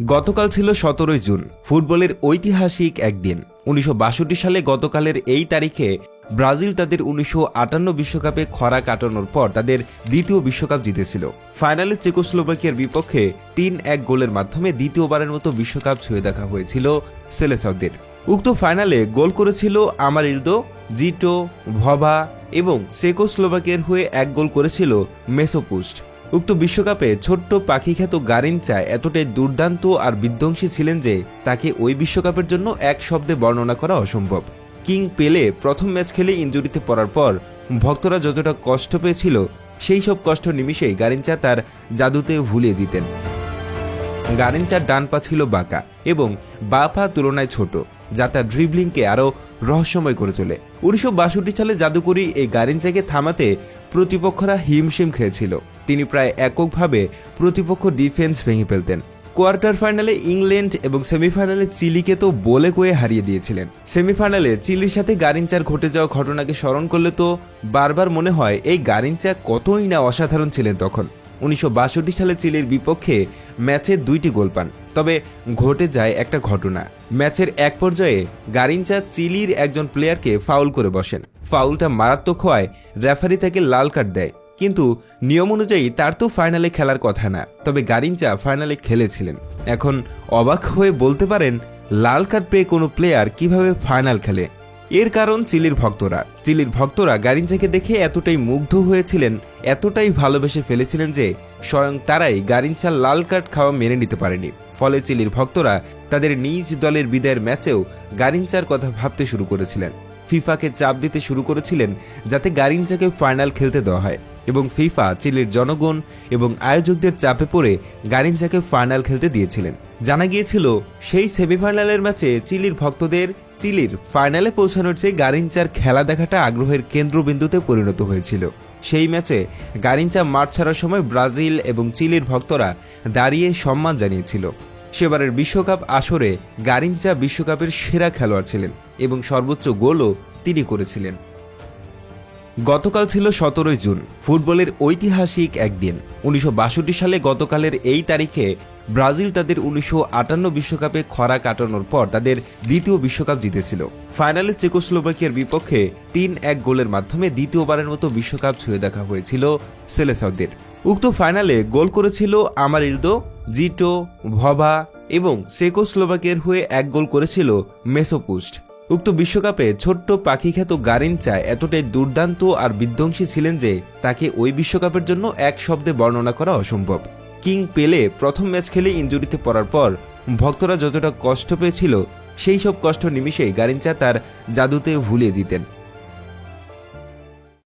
গতকাল ছিল ১৭ জুন, ফুটবলের ঐতিহাসিক একদিন। ১৯৬২ সালে গতকালের এই তারিখে ব্রাজিল তাদের ১৯৫৮ বিশ্বকাপে খরা কাটানোর পর তাদের দ্বিতীয় বিশ্বকাপ জিতেছিল। ফাইনালে চেকোস্লোভাকিয়ার বিপক্ষে ৩-১ গোলের মাধ্যমে দ্বিতীয়বারের মতো বিশ্বকাপ ছুঁয়ে দেখা হয়েছিল সেলেসাওদের। উক্ত ফাইনালে গোল করেছিল আমারিলদো, জিটো, ভভা এবং চেকোস্লোভাকিয়ার হয়ে ১ গোল করেছিল মেসোপুস্ট। উক্ত বিশ্বকাপে ছোট্ট পাখিখ্যাত গারিনচা এতটাই দুর্দান্ত আর বিধ্বংসী ছিলেন যে তাকে ওই বিশ্বকাপের জন্য এক শব্দে বর্ণনা করা অসম্ভব। কিং পেলে প্রথম ম্যাচ খেলে ইনজুরিতে পড়ার পর ভক্তরা যতটা কষ্ট পেয়েছিল সেই সব কষ্ট নিমিষেই গারিনচা তার জাদুতে ভুলিয়ে দিতেন। গারিনচার ডান পা ছিল বাঁকা এবং বা পা তুলনায় ছোট, যা তার ড্রিবলিংকে আরও রহস্যময় করে তোলে। ১৯৬২ সালে জাদুকরী এই গারিনচাকে থামাতে প্রতিপক্ষরা হিমশিম খেয়েছিল। তিনি প্রায় এককভাবে প্রতিপক্ষ ডিফেন্স ভেঙে ফেলতেন। কোয়ার্টার ফাইনালে ইংল্যান্ড এবং সেমিফাইনালে চিলিকে তো বলে কয়ে হারিয়ে দিয়েছিলেন। সেমিফাইনালে চিলির সাথে গারিনচার ঘটে যাওয়া ঘটনাকে স্মরণ করলে তো বারবার মনে হয় এই গারিনচা কতই না অসাধারণ ছিলেন তখন। ১৯৬২ সালে চিলির বিপক্ষে ম্যাচে ২টি গোল পান। তবে ঘটে যায় একটা ঘটনা। ম্যাচের এক পর্যায়ে গারিনচা চিলির একজন প্লেয়ারকে ফাউল করে বসেন। ফাউলটা মারাত্মক হওয়ায় রেফারি তাকে লাল কার্ড দেয়, কিন্তু নিয়ম অনুযায়ী তার তো ফাইনালে খেলার কথা না। তবে গারিনচা ফাইনালে খেলেছিলেন। এখন অবাক হয়ে বলতে পারেন, লাল কার্ড পেয়ে কোনো প্লেয়ার কিভাবে ফাইনাল খেলে? এর কারণ চিলির ভক্তরা গারিনচাকে দেখে এতটাই মুগ্ধ হয়েছিলেন, এতটাই ভালোবেসে ফেলেছিলেন যে স্বয়ং তারাই গারিনচার লাল কার্ড খাওয়া মেনে নিতে পারেনি। ফলে চিলির ভক্তরা তাদের নিজ দলের বিদায়ের ম্যাচেও গারিনচার কথা ভাবতে শুরু করেছিলেন। ফিফাকে চাপ দিতে শুরু করেছিলেন যাতে গারিনচাকে ফাইনাল খেলতে দেওয়া হয়, এবং ফিফা চিলির জনগণ এবং আয়োজকদের চাপে পড়ে গারিনচাকে ফাইনাল খেলতে দিয়েছিলেন। জানা গিয়েছিল সেই সেমিফাইনালের ম্যাচে চিলির ভক্তদের চিলির ফাইনালে পৌঁছানোর চেয়ে গারিনচার খেলা দেখাটা আগ্রহের কেন্দ্রবিন্দুতে পরিণত হয়েছিল। সেই ম্যাচে গারিনচা মাঠ ছাড়ার সময় ব্রাজিল এবং চিলির ভক্তরা দাঁড়িয়ে সম্মান জানিয়েছিল। সেবারের বিশ্বকাপ আসরে গারিনচা বিশ্বকাপের সেরা খেলোয়াড় ছিলেন এবং সর্বোচ্চ গোলও তিনি করেছিলেন। গতকাল ছিল ১৭ জুন, ফুটবলের ঐতিহাসিক একদিন। ১৯৬২ সালে গতকালের এই তারিখে ব্রাজিল তাদের ১৯৫৮ বিশ্বকাপে খরা কাটানোর পর তাদের দ্বিতীয় বিশ্বকাপ জিতেছিল। ফাইনালে চেকোস্লোভাকিয়ার বিপক্ষে ৩-১ গোলের মাধ্যমে দ্বিতীয়বারের মতো বিশ্বকাপ ছুঁয়ে দেখা হয়েছিল সেলেসাওদের। উক্ত ফাইনালে গোল করেছিল আমারিলদো, জিটো, ভভা এবং চেকোস্লোভাকিয়ার হয়ে ১ গোল করেছিল মেসোপুস্ট। উক্ত বিশ্বকাপে ছোট্ট পাখিখ্যাত গারিনচা এতটাই দুর্দান্ত আর বিধ্বংসী ছিলেন যে তাকে ওই বিশ্বকাপের জন্য এক শব্দে বর্ণনা করা অসম্ভব। কিং পেলে প্রথম ম্যাচ খেলে ইনজুরিতে পড়ার পর ভক্তরা যতটা কষ্ট পেয়েছিল সেই সব কষ্ট নিমিষেই গারিনচা তার জাদুতে ভুলিয়ে দিতেন।